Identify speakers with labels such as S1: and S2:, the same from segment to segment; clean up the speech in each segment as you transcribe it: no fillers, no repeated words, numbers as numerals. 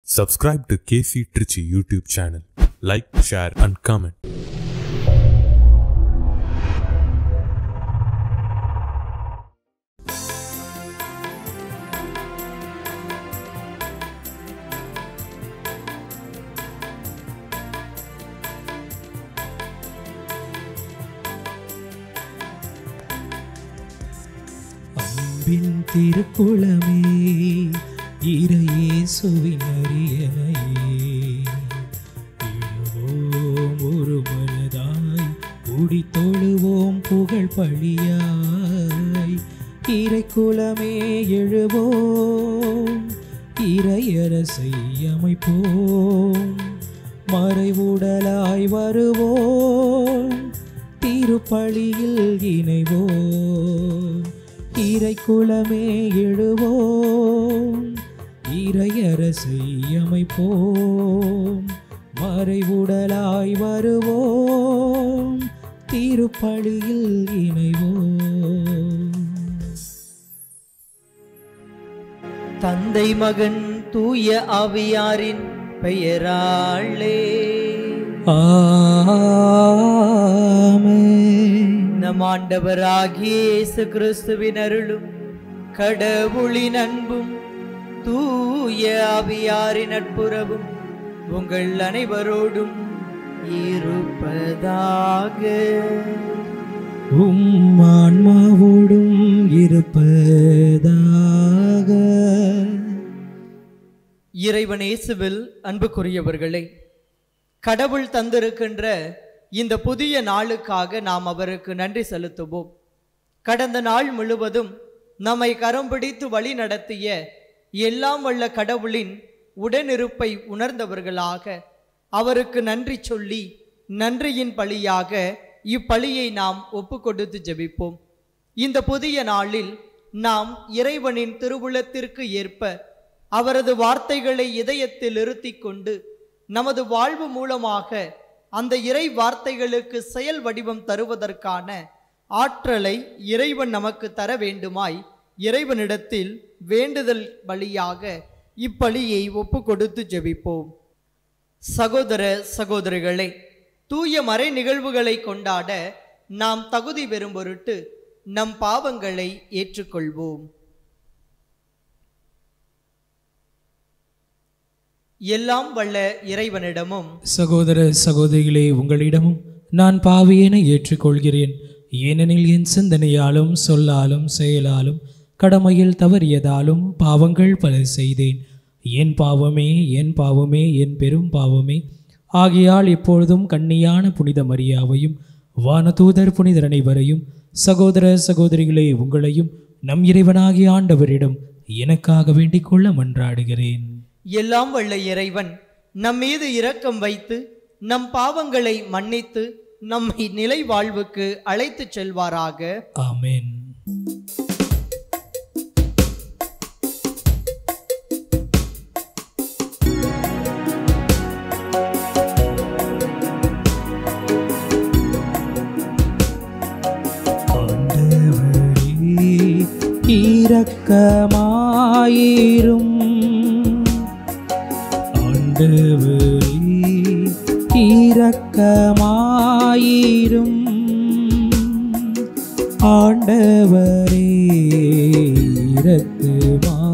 S1: Subscribe to KC Trichy YouTube channel. Like, share and comment.
S2: அன்பின் திருக்குளமே இறையேசுவின் அரியணையே எழுவோம் ஒரு மனதாய் கூடி தொழுவோம் புகழ் பழியாய் இறைக்குளமே எழுவோம் இறையரசை அமைப்போம் மறைவுடலாய் வருவோம் திருப்பலியில் இணைவோம் இறைக்குளமே எழுவோம் இறையரசை அமைப்போம் மறைவுடலாய் வருவோம் திருப்பலியில் இணைவோம்.
S3: தந்தை மகன் தூய ஆவியாரின் பெயராலே
S2: ஆமென்.
S3: நம் ஆண்டவராகிய இயேசு கிறிஸ்துவின் அருளும் கடவுளின் அன்பும் தூய ஆவியாரின் நட்புறவும் உங்கள் அனைவரோடும் இருப்பதாக.
S2: உம் ஆன்மாவோடும் இருப்பதாக.
S3: இறைவன் இயேசுவில் அன்புக்குரியவர்களே, கடவுள் தந்திருக்கின்ற இந்த புதிய நாளுக்காக நாம் அவருக்கு நன்றி செலுத்துவோம். கடந்த நாள் முழுவதும் நம்மை கரம் பிடித்து வழி நடத்திய எல்லாம் வல்ல கடவுளின் உடனிருப்பை உணர்ந்தவர்களாக அவருக்கு நன்றி சொல்லி நன்றியின் பலியாக இப்பலியை நாம் ஒப்பு கொடுத்து ஜெபிப்போம். இந்த புதிய நாளில் நாம் இறைவனின் திருவுளத்திற்கு ஏற்ப அவரது வார்த்தைகளை இதயத்தில் இருத்தி கொண்டு நமது வாழ்வு மூலமாக அந்த இறை வார்த்தைகளுக்கு செயல் வடிவம் தருவதற்கான ஆற்றலை இறைவன் நமக்கு தர வேண்டுமாய் இறைவனிடத்தில் வேண்டுதல் வழியாக இப்பலியை ஒப்பு கொடுத்து ஜெபிப்போம். சகோதர சகோதரிகளே, தூய மறை நிகழ்வுகளை கொண்டாட நாம் தகுதி பெறும் பொருட்டு நம் பாவங்களை ஏற்றுக்கொள்வோம். எல்லாம் வல்ல இறைவனிடமும்
S2: சகோதர சகோதரிகளே, உங்களிடமும் நான் பாவியென ஏற்றுக்கொள்கிறேன். ஏனெனில் என் சிந்தனையாலும் சொல்லாலும் செயலாலும் கடமையில் தவறியதாலும் பாவங்கள் பல செய்தேன். என் பாவமே என் பாவமே என் பெரும் பாவமே. ஆகையால் இப்பொழுதும் கன்னியான புனித மரியாவையும் வானதூதர் புனிதர் அனைவரையும் சகோதர சகோதரிகளே உங்களையும் நம் இறைவனாகிய ஆண்டவரிடம் எனக்காக வேண்டிக் கொள்ள மன்றாடுகிறேன்.
S3: எல்லாம் வல்ல இறைவன் நம் மீது இரக்கம் வைத்து நம் பாவங்களை மன்னித்து நம்மை நிலை வாழ்வுக்கு அழைத்து செல்வாராக.
S2: ஆமென். இரக்கமாயிரும் ஆண்டவரே, இரக்கமாயிரும் ஆண்டவரே,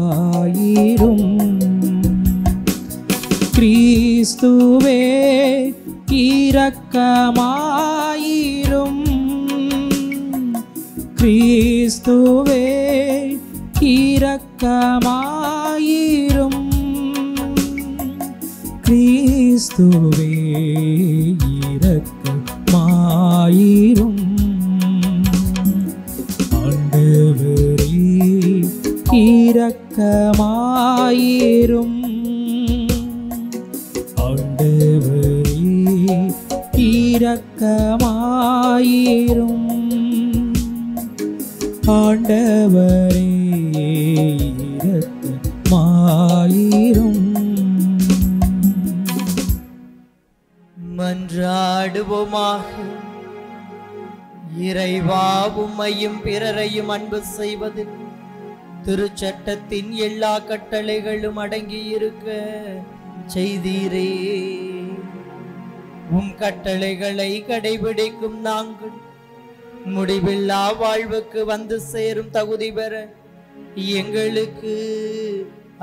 S2: இரக்கமாயிரும் கிறிஸ்துவே, இரக்கமாயிரும் கிறிஸ்துவே, இரக்கமாயிரும் கிறிஸ்துவே, இரக்கமாயிரும் ஆண்டவரே, இரக்கமாயிரும் ஆண்டவரே, இரக்கமாயிரும் ஆண்டவரே, இரக்கமாயிரும்.
S3: மன்றாடுவோமாக. இறைவா, உம்மையும் பிறரையும் அன்பு செய்வதில் திருச்சட்டத்தின் எல்லா கட்டளைகளும் அடங்கி இருக்க செய்தீரே. உம் கட்டளைகளை கடைபிடிக்கும் நாங்கள் முடிவில்லா வாழ்வுக்கு வந்து சேரும் தகுதி பெற எங்களுக்கு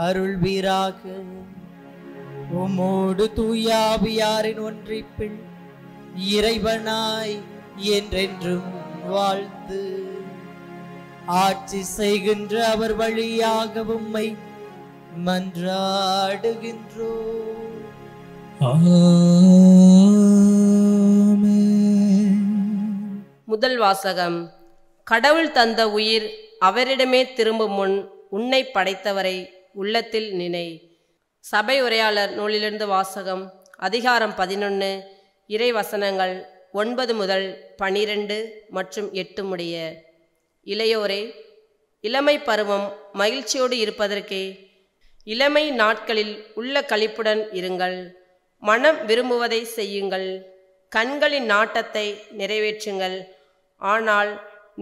S3: அருள்வீராக. உம்மோடு தூயாவியாரின் ஒன்றிப்பில் இறைவனாய் என்றென்றும் வாழ்ந்து ஆட்சி செய்கின்ற அவர் வழியாக உம்மை மன்றாடுகின்றோம்.
S2: ஆமென்.
S4: முதல் வாசகம். கடவுள் தந்த உயிர் அவரிடமே திரும்பும் முன் உன்னை படைத்தவரை உள்ளத்தில் நினை. சபை உரையாளர் நூலிலிருந்து வாசகம். அதிகாரம் 11, இறை வசனங்கள் 9 முதல் 12 மற்றும் 8 முடிய. இளையோரே, இளமை பருவம் மகிழ்ச்சியோடு இருப்பதற்கே இளமை நாட்களில் உள்ள களிப்புடன் இருங்கள். மனம் விரும்புவதை செய்யுங்கள், கண்களின் நாட்டத்தை நிறைவேற்றுங்கள். ஆனால்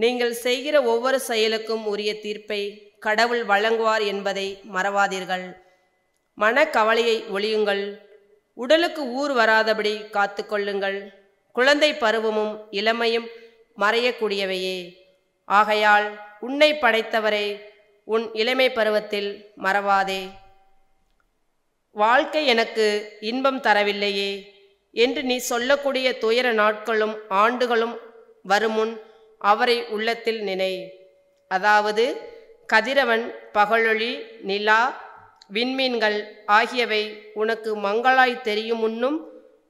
S4: நீங்கள் செய்கிற ஒவ்வொரு செயலுக்கும் உரிய தீர்ப்பை கடவுள் வழங்குவார் என்பதை மறவாதீர்கள். மனக்கவலையை ஒழியுங்கள், உடலுக்கு ஊர் வராதபடி காத்து கொள்ளுங்கள். குழந்தை பருவமும் இளமையும் மறையக்கூடியவையே. ஆகையால் உன்னை படைத்தவரை உன் இளமை பருவத்தில் மறவாதே. வாழ்க்கை எனக்கு இன்பம் தரவில்லையே என்று நீ சொல்லக்கூடிய துயர நாட்களும் ஆண்டுகளும் வருமுன் அவரை உள்ளத்தில் நினை. அதாவது கதிரவன், பகலொளி, நிலா, விண்மீன்கள் ஆகியவை உனக்கு மங்களாய் தெரியும் முன்னும்,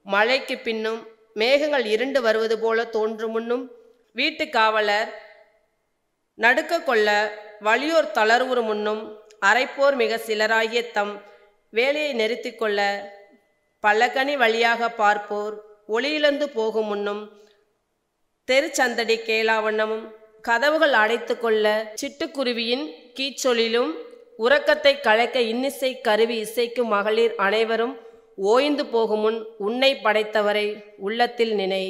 S4: மழைக்கு பின்னும் மேகங்கள் இருண்டு வருவது போல தோன்றும் முன்னும், வீட்டு காவலர் நடுக்க கொள்ள வலியோர் தளர்வுறு முன்னும், அரைப்போர் மிக சிலராகிய தம் வேலையை நிறுத்தி கொள்ள பலகனி வழியாக பார்ப்போர் ஒளியிழந்து போகும் முன்னும், தெருச்சந்தடி கேளாவண்ணமும் கதவுகள் அடைத்து கொள்ள சிட்டுக்குருவியின் கீச்சொலிலும், உறக்கத்தை கலைக்க இன்னிசை கருவி இசைக்கும் மகளிர் அனைவரும் ஓய்ந்து போகும் முன் உன்னை படைத்தவரை உள்ளத்தில் நினை.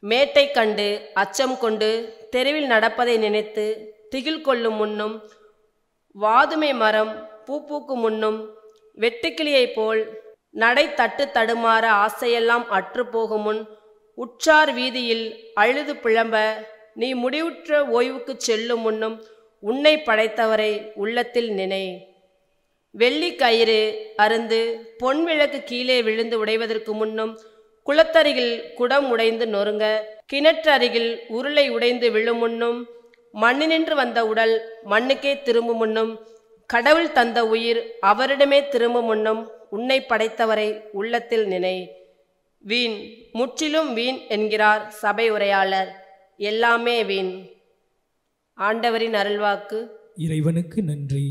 S4: மேட்டை கண்டு அச்சம் கொண்டு தெருவில் நடப்பதை நினைத்து திகில் கொள்ளும் முன்னும், வாதுமை மரம் பூ பூக்கும் முன்னும், வெட்டுக்கிளியைப் போல் நடை தட்டு தடுமாற ஆசையெல்லாம் அற்று போகும் முன், உற்றார் வீதியில் அழுது புலம்ப நீ முடிவுற்ற ஓய்வுக்கு செல்லும் முன்னும் உன்னை படைத்தவரை உள்ளத்தில் நினை. வெள்ளி கயிறு அருந்து பொன் விளக்கு கீழே விழுந்து உடைவதற்கு முன்னும், குளத்தருகில் குடம் உடைந்து நொறுங்க, கிணற்றருகில் உருளை உடைந்து விழும் முன்னும், மண்ணினின்று வந்த உடல் மண்ணுக்கே திரும்பும் முன்னும், கடவுள் தந்த உயிர் அவரிடமே திரும்பும் முன்னும் உன்னை படைத்தவரை உள்ளத்தில் நினை. வீண், முற்றிலும் வீண் என்கிறார் சபை உரையாளர். எல்லாமே வீண். ஆண்டவரின் அருள்வாக்கு.
S2: இறைவனுக்கு நன்றி.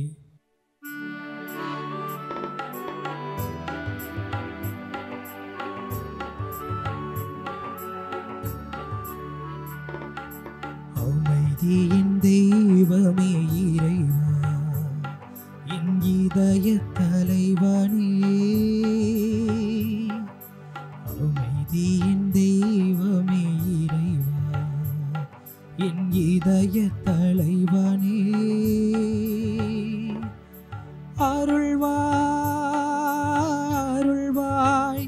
S2: அமைதியின் தெய்வமே இறைவா, என் இதய தலைவனே. அமைதியின் தெய்வமே இறைவா, என் இதய தலைவனே. அருள்வாய்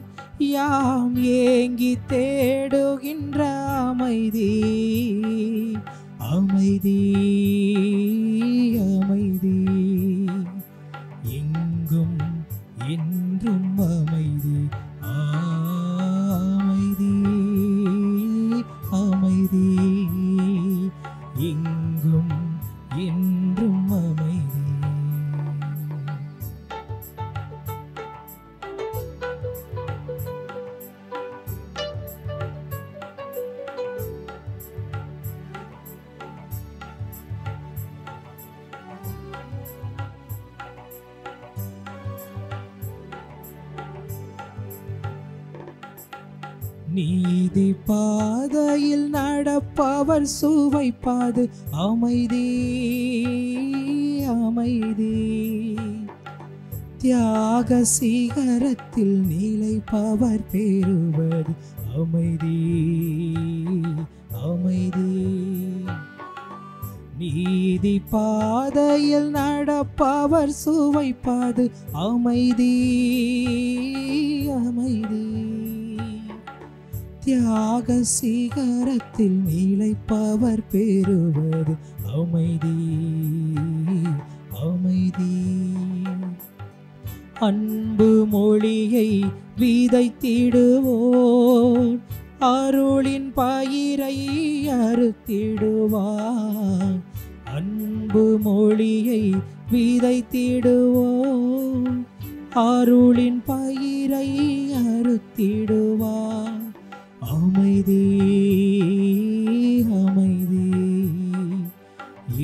S2: யாம் ஏங்கி தேடுகின்ற அமைதி, அமைதி, அமைதி, எங்கும் என்றும் அமைதி, அமைதி, அமைதி, எங்கும் என்றும் அமைதி. நீதி பாதையில் நடப்பவர் சுவைப்பாது அமைதி, அமைதி, தியாக சிகரத்தில் நிலைப்பவர் பெறுவது அமைதி, அமைதி. நீதி பாதையில் நடப்பவர் சுவைப்பாது அமைதி, தியாக சிகரத்தில் நிலைப்பவர் பெறுவது அமைதி அமைதி. அன்பு மொழியை விதைத்திடுவோர் அருளின் பயிரை அறுத்திடுவார். அன்பு மொழியை விதைத்திடுவோர் அருளின் பயிரை அறுத்திடுவார். அமைதி அமைதி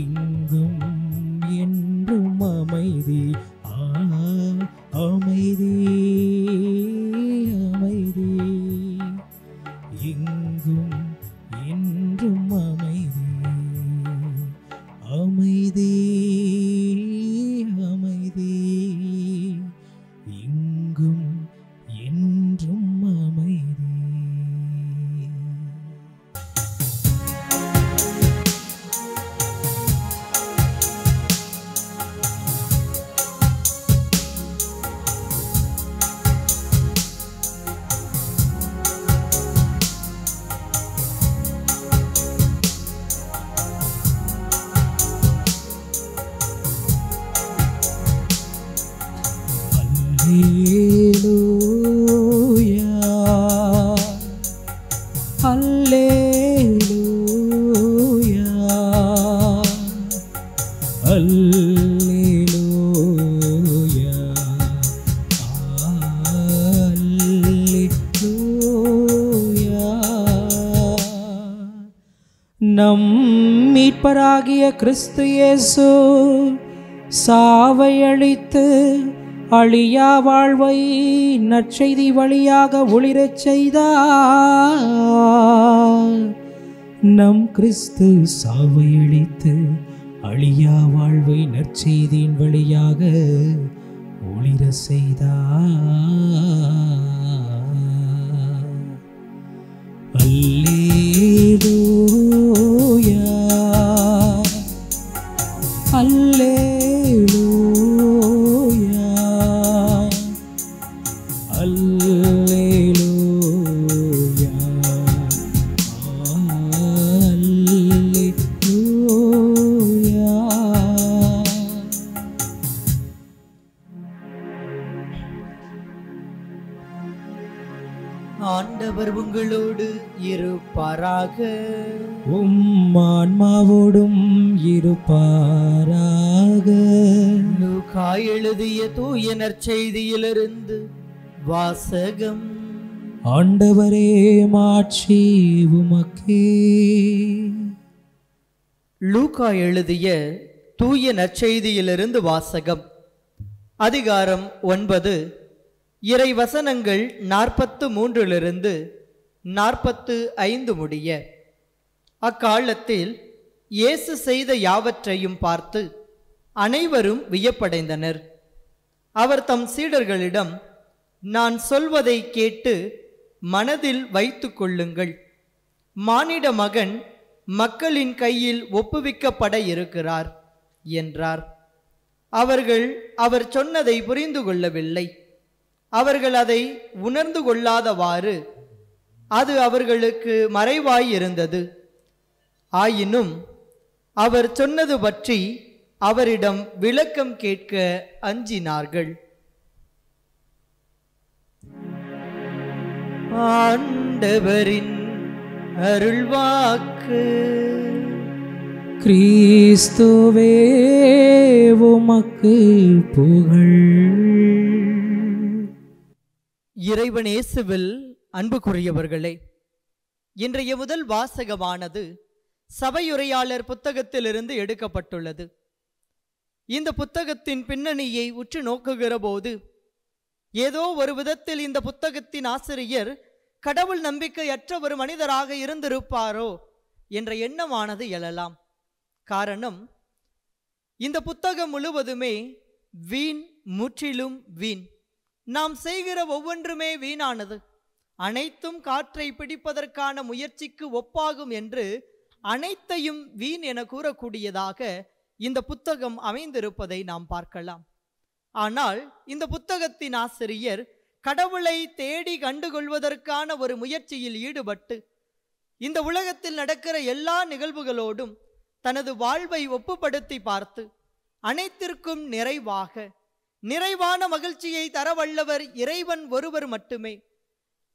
S2: எங்கும் என்றும் அமைதி. அமைதி அமைதி எங்கும் என்றும் அமைதி. அமைதி அமைதி எங்கும் என்றும் அமைதி. நம் மீட்பராகிய கிறிஸ்து இயேசு சாவை அழித்து அழியா வாழ்வை நற்செய்தி வழியாக ஒளிரச் செய்தார். நம் கிறிஸ்து சாவை அழித்து அழியா வாழ்வை நற்செய்தியின் வழியாக ஒளிர செய்தார். அல்லேலூயா அல்லேலூயா அல்லேலூயா அல்லேலூயா.
S3: ஆண்டவர் உங்களோடு இருப்பாராக.
S2: ஆன்மாவோடும் இருப்பாராக.
S3: லூக்கா எழுதிய தூய நற்செய்தியிலிருந்து வாசகம்.
S2: ஆண்டவரே மாட்சி உமக்கே.
S3: லூக்கா எழுதிய தூய நற்செய்தியிலிருந்து வாசகம். அதிகாரம் 9, இறை வசனங்கள் 43 45 முடிய. அக்காலத்தில் இயேசு செய்த யாவற்றையும் பார்த்து அனைவரும் வியப்படைந்தனர். அவர் தம் சீடர்களிடம், நான் சொல்வதை கேட்டு மனதில் வைத்து கொள்ளுங்கள். மானிட மகன் மக்களின் கையில் ஒப்புவிக்கப்பட இருக்கிறார் என்றார். அவர்கள் அவர் சொன்னதை புரிந்து கொள்ளவில்லை. அவர்கள் அதை உணர்ந்து கொள்ளாதவாறு அது அவர்களுக்கு மறைவாயிருந்தது. ஆயினும் அவர் சொன்னது பற்றி அவரிடம் விளக்கம் கேட்க அஞ்சினார்கள். ஆண்டவரின் அருள்வாக்கு.
S2: கிறிஸ்துவே உமக்கு புகழ்.
S3: இறைவன் இயேசுவில் அன்புக்குரியவர்களே, இன்றைய முதல் வாசகமானது சபையுரையாளர் புத்தகத்திலிருந்து எடுக்கப்பட்டுள்ளது. இந்த புத்தகத்தின் பின்னணியை உற்று நோக்குகிற போது ஏதோ ஒரு விதத்தில் இந்த புத்தகத்தின் ஆசிரியர் கடவுள் நம்பிக்கையற்ற ஒரு மனிதராக இருந்திருப்பாரோ என்ற எண்ணமானது எழலாம். காரணம், இந்த புத்தகம் முழுவதுமே வீண், முற்றிலும் வீண். நாம் செய்கிற ஒவ்வொன்றுமே வீணானது. அனைத்தும் காற்றை பிடிப்பதற்கான முயற்சிக்கு ஒப்பாகும் என்று அனைத்தையும் வீண் என கூறக்கூடியதாக இந்த புத்தகம் அமைந்திருப்பதை நாம் பார்க்கலாம். ஆனால் இந்த புத்தகத்தின் ஆசிரியர் கடவுளை தேடி கண்டுகொள்வதற்கான ஒரு முயற்சியில் ஈடுபட்டு இந்த உலகத்தில் நடக்கிற எல்லா நிகழ்வுகளோடும் தனது வாழ்வை ஒப்புப்படுத்தி பார்த்து அனைத்திற்கும் நிறைவான மகிழ்ச்சியை தரவல்லவர் இறைவன் ஒருவர் மட்டுமே.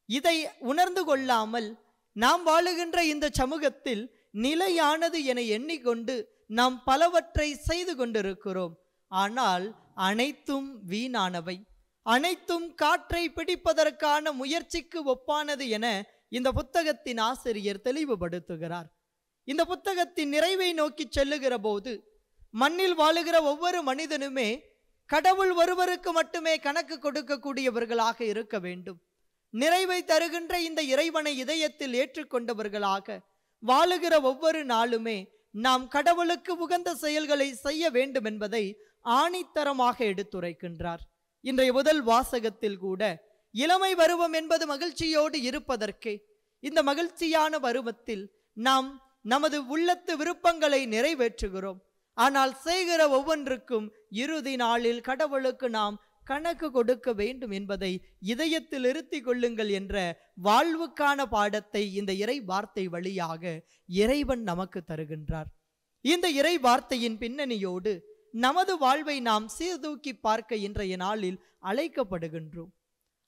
S3: இதை உணர்ந்து கொள்ளாமல் நாம் வாழுகின்ற இந்த சமூகத்தில் நிலையானது என எண்ணிக்கொண்டு நாம் பலவற்றை செய்து கொண்டிருக்கிறோம். ஆனால் அனைத்தும் வீணானவை, அனைத்தும் காற்றை பிடிப்பதற்கான முயற்சிக்கு ஒப்பானது என இந்த புத்தகத்தின் ஆசிரியர் தெளிவுபடுத்துகிறார். இந்த புத்தகத்தின் நிறைவை நோக்கி செல்லுகிற போது மண்ணில் வாழுகிற ஒவ்வொரு மனிதனுமே கடவுள் ஒருவருக்கு மட்டுமே கணக்கு கொடுக்கக்கூடியவர்களாக இருக்க வேண்டும். நிறைவை தருகின்ற இந்த இறைவனை இதயத்தில் ஏற்றுக்கொண்டவர்களாக வாழுகிற ஒவ்வொரு நாளுமே நாம் கடவுளுக்கு உகந்த செயல்களை செய்ய வேண்டும் என்பதை ஆணித்தரமாக எடுத்துரைக்கின்றார். இன்றைய முதல் வாசகத்தில் கூட இளமை பருவம் என்பது மகிழ்ச்சியோடு இருப்பதற்கே, இந்த மகிழ்ச்சியான பருவத்தில் நாம் நமது உள்ளத்து விருப்பங்களை நிறைவேற்றுகிறோம். ஆனால் செய்கிற ஒவ்வொன்றுக்கும் இறுதி நாளில் கடவுளுக்கு நாம் கணக்கு கொடுக்க வேண்டும் என்பதை இதயத்தில் இருத்தி கொள்ளுங்கள் என்ற வாழ்வுக்கான பாடத்தை இந்த இறை வார்த்தை வழியாக இறைவன் நமக்கு தருகின்றார். இந்த இறை வார்த்தையின் பின்னணியோடு நமது வாழ்வை நாம் சீர்தூக்கி பார்க்க இன்றைய நாளில் அழைக்கப்படுகின்றோம்.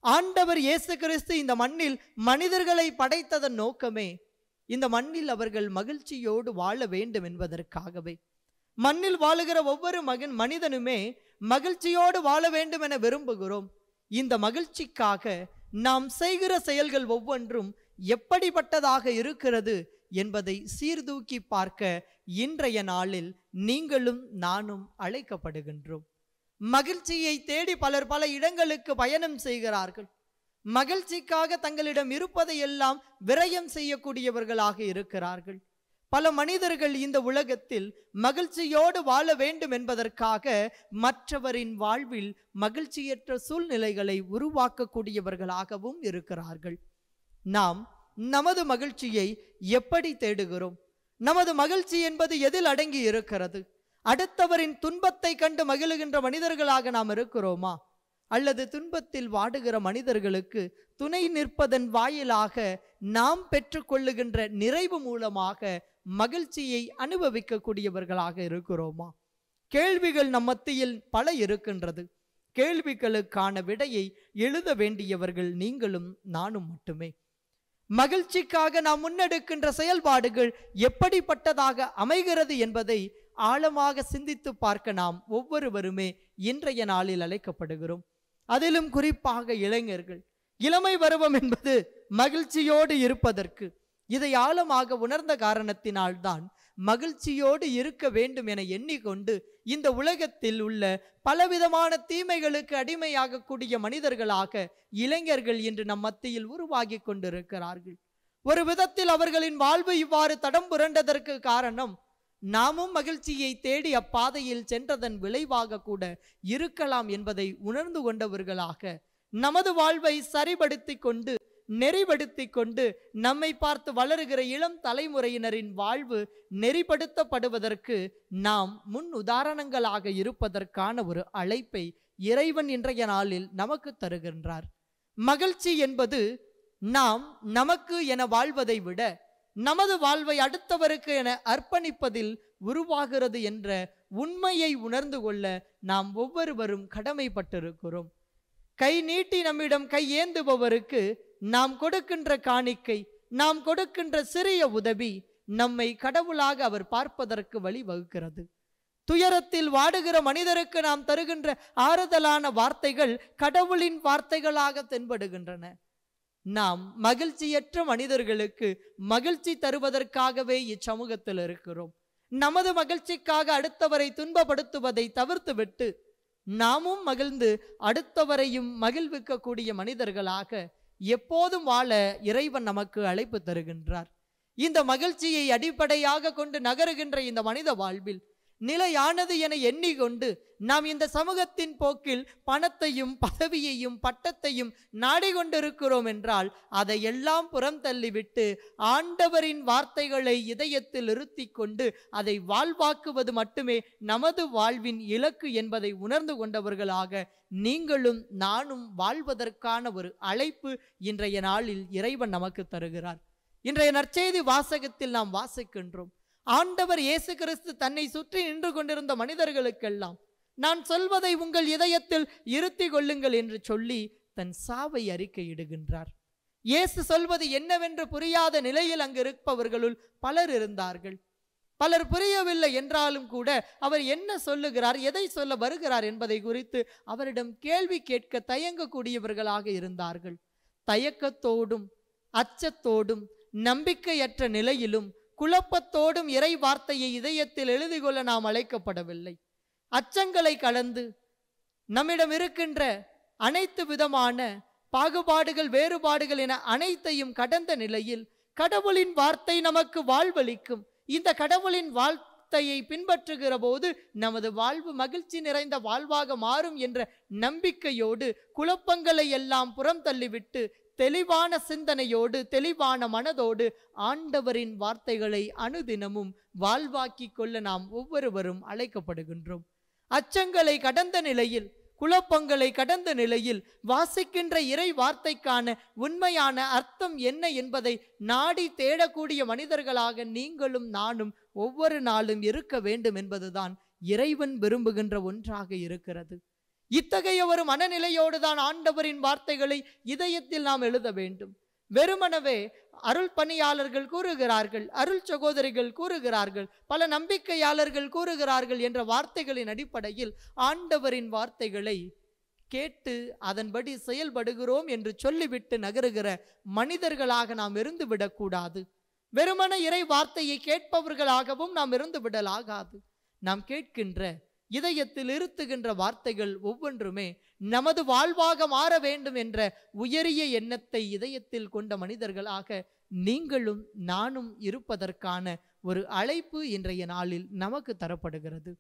S3: ஆண்டவர் இயேசு கிறிஸ்து இந்த மண்ணில் மனிதர்களை படைத்ததன் நோக்கமே இந்த மண்ணில் அவர்கள் மகிழ்ச்சியோடு வாழ வேண்டும் என்பதற்காகவே. மண்ணில் வாழுகிற ஒவ்வொரு மனிதனுமே மகிழ்ச்சியோடு வாழ வேண்டும் என விரும்புகிறோம். இந்த மகிழ்ச்சிக்காக நாம் செய்கிற செயல்கள் ஒவ்வொன்றும் எப்படிப்பட்டதாக இருக்கிறது என்பதை சீர்தூக்கி பார்க்க இன்றைய நாளில் நீங்களும் நானும் அழைக்கப்படுகின்றோம். மகிழ்ச்சியை தேடி பலர் பல இடங்களுக்கு பயணம் செய்கிறார்கள். மகிழ்ச்சிக்காக தங்களிடம் இருப்பதையெல்லாம் விரயம் செய்யக்கூடியவர்களாக இருக்கிறார்கள். பல மனிதர்கள் இந்த உலகத்தில் மகிழ்ச்சியோடு வாழ வேண்டும் என்பதற்காக மற்றவரின் வாழ்வில் மகிழ்ச்சியற்ற சூழ்நிலைகளை உருவாக்கக்கூடியவர்களாகவும் இருக்கிறார்கள். நாம் நமது மகிழ்ச்சியை எப்படி தேடுகிறோம்? நமது மகிழ்ச்சி என்பது எதில் அடங்கி இருக்கிறது? அடுத்தவரின் துன்பத்தை கண்டு மகிழுகின்ற மனிதர்களாக நாம் இருக்கிறோமா? அல்லது துன்பத்தில் வாடுகிற மனிதர்களுக்கு துணை நிற்பதன் வாயிலாக நாம் பெற்றுக்கொள்ளுகின்ற நிறைவு மூலமாக மகிழ்ச்சியை அனுபவிக்கக்கூடியவர்களாக இருக்கிறோமா? கேள்விகள் நம் மத்தியில் பல இருக்கின்றது. கேள்விகளுக்கான விடையை எழுத வேண்டியவர்கள் நீங்களும் நானும் மட்டுமே. மகிழ்ச்சிக்காக நாம் முன்னெடுக்கின்ற செயல்பாடுகள் எப்படிப்பட்டதாக அமைகிறது என்பதை ஆழமாக சிந்தித்து பார்க்க நாம் ஒவ்வொருவருமே இன்றைய நாளில் அழைக்கப்படுகிறோம். அதிலும் குறிப்பாக இளைஞர்கள். இளமை பருவம் என்பது மகிழ்ச்சியோடு இருப்பதற்கு, இதை ஆழமாக உணர்ந்த காரணத்தினால்தான் மகிழ்ச்சியோடு இருக்க வேண்டும் என எண்ணிக்கொண்டு இந்த உலகத்தில் உள்ள பலவிதமான தீமைகளுக்கு அடிமையாகக்கூடிய மனிதர்களாக இளைஞர்கள் இன்று நம் மத்தியில் உருவாகி கொண்டிருக்கிறார்கள். ஒரு விதத்தில் அவர்களின் வாழ்வு இவ்வாறு தடம் புரண்டதற்கு காரணம் நாமும் மகிழ்ச்சியை தேடி அப்பாதையில் சென்றதன் விளைவாக கூட இருக்கலாம் என்பதை உணர்ந்து கொண்டவர்களாக நமது வாழ்வை சரிபடுத்தி கொண்டு நெறிப்படுத்தி கொண்டு நம்மை பார்த்து வளருகிற இளம் தலைமுறையினரின் வாழ்வு நெறிப்படுத்தப்படுவதற்கு நாம் முன் உதாரணங்களாக இருப்பதற்கான ஒரு அழைப்பை இறைவன் இன்றைய நாளில் நமக்கு தருகின்றார். மகிழ்ச்சி என்பது நாம் நமக்கு என வாழ்வதை விட நமது வாழ்வை அடுத்தவருக்கு என அர்ப்பணிப்பதில் உருவாகிறது என்ற உண்மையை உணர்ந்து கொள்ள நாம் ஒவ்வொருவரும் கடமைப்பட்டிருக்கிறோம். கை நீட்டி நம்மிடம் கையேந்துபவருக்கு நாம் கொடுக்கின்ற காணிக்கை, நாம் கொடுக்கின்ற சிறிய உதவி நம்மை கடவுளாக அவர் பார்ப்பதற்கு வழிவகுக்கிறது. துயரத்தில் வாடுகிற மனிதருக்கு நாம் தருகின்ற ஆறுதலான வார்த்தைகள் கடவுளின் வார்த்தைகளாக தென்படுகின்றன. நாம் மகிழ்ச்சியற்ற மனிதர்களுக்கு மகிழ்ச்சி தருவதற்காகவே இச்சமூகத்தில் இருக்கிறோம். நமது மகிழ்ச்சிக்காக அடுத்தவரை துன்பப்படுத்துவதை தவிர்த்துவிட்டு நாமும் மகிழ்ந்து அடுத்தவரையும் மகிழ்விக்கக்கூடிய மனிதர்களாக எப்போதும் வாழ இறைவன் நமக்கு அழைப்பு தருகின்றார். இந்த மகிழ்ச்சியை அடிப்படையாக கொண்டு நகருகின்ற இந்த மனித வாழ்வில் நிலையானது என எண்ணிக்கொண்டு நாம் இந்த சமூகத்தின் போக்கில் பணத்தையும் பதவியையும் பட்டத்தையும் நாடிக்கொண்டிருக்கிறோம் என்றால் அதையெல்லாம் புறம் தள்ளிவிட்டு ஆண்டவரின் வார்த்தைகளை இதயத்தில் இருத்தி கொண்டு அதை வாழ்வாக்குவது மட்டுமே நமது வாழ்வின் இலக்கு என்பதை உணர்ந்து கொண்டவர்களாக நீங்களும் நானும் வாழ்வதற்கான ஒரு அழைப்பு இன்றைய நாளில் இறைவன் நமக்கு தருகிறார். இன்றைய நற்செய்தி வாசகத்தில் நாம் வாசிக்கின்றோம், ஆண்டவர் இயேசு கிறிஸ்து தன்னை சுற்றி நின்று கொண்டிருந்த மனிதர்களுக்கெல்லாம் நான் சொல்வதை உங்கள் இதயத்தில் இருத்தி கொள்ளுங்கள் என்று சொல்லி தன் சாவை அறிக்கையிடுகின்றார். இயேசு சொல்வது என்னவென்று புரியாத நிலையில் அங்கு இருப்பவர்களுள் பலர் இருந்தார்கள். பலர் புரியவில்லை என்றாலும் கூட அவர் என்ன சொல்லுகிறார், எதை சொல்ல வருகிறார் என்பதை குறித்து அவரிடம் கேள்வி கேட்க தயங்கக்கூடியவர்களாக இருந்தார்கள். தயக்கத்தோடும் அச்சத்தோடும் நம்பிக்கையற்ற நிலையிலும் குழப்பத்தோடும் இறை வார்த்தையை இதயத்தில் எழுதி கொள்ள நாம் அழைக்கப்படவில்லை. அச்சங்களை கலந்து நம்மிடம் இருக்கின்ற அனைத்து விதமான பாகுபாடுகள் வேறுபாடுகள் என அனைத்தையும் கடந்த நிலையில் கடவுளின் வார்த்தை நமக்கு வாழ்வளிக்கும். இந்த கடவுளின் வார்த்தையை பின்பற்றுகிற போது நமது வாழ்வு மகிழ்ச்சி நிறைந்த வாழ்வாக மாறும் என்ற நம்பிக்கையோடு குழப்பங்களை எல்லாம் புறம் தள்ளிவிட்டு தெளிவான சிந்தனையோடு தெளிவான மனதோடு ஆண்டவரின் வார்த்தைகளை அனுதினமும் வாழ்வாக்கி கொள்ள நாம் ஒவ்வொருவரும் அழைக்கப்படுகின்றோம். அச்சங்களை கடந்த நிலையில், குழப்பங்களை கடந்த நிலையில் வாசிக்கின்ற இறை வார்த்தைக்கான உண்மையான அர்த்தம் என்ன என்பதை நாடி தேடக்கூடிய மனிதர்களாக நீங்களும் நானும் ஒவ்வொரு நாளும் இருக்க வேண்டும் என்பதுதான் இறைவன் விரும்புகின்ற ஒன்றாக இருக்கிறது. இத்தகைய ஒரு மனநிலையோடு தான் ஆண்டவரின் வார்த்தைகளை இதயத்தில் நாம் எழுத வேண்டும். வெறுமனவே அருள் பணியாளர்கள் கூறுகிறார்கள், அருள் சகோதரிகள் கூறுகிறார்கள், பல நம்பிக்கையாளர்கள் கூறுகிறார்கள் என்ற வார்த்தைகளின் அடிப்படையில் ஆண்டவரின் வார்த்தைகளை கேட்டு அதன்படி செயல்படுகிறோம் என்று சொல்லிவிட்டு நகருகிற மனிதர்களாக நாம் இருந்து விடக்கூடாது. வெறுமன இறை வார்த்தையை கேட்பவர்களாகவும் நாம் இருந்து விடலாகாது. நாம் கேட்கின்ற இதயத்தில் இருத்துகின்ற வார்த்தைகள் ஒவ்வொன்றுமே நமது வாழ்வாக மாற வேண்டும் என்ற உயரிய எண்ணத்தை இதயத்தில் கொண்ட மனிதர்களாக நீங்களும் நானும் இருப்பதற்கான ஒரு அழைப்பு இன்றைய நாளில் நமக்கு தரப்படுகிறது.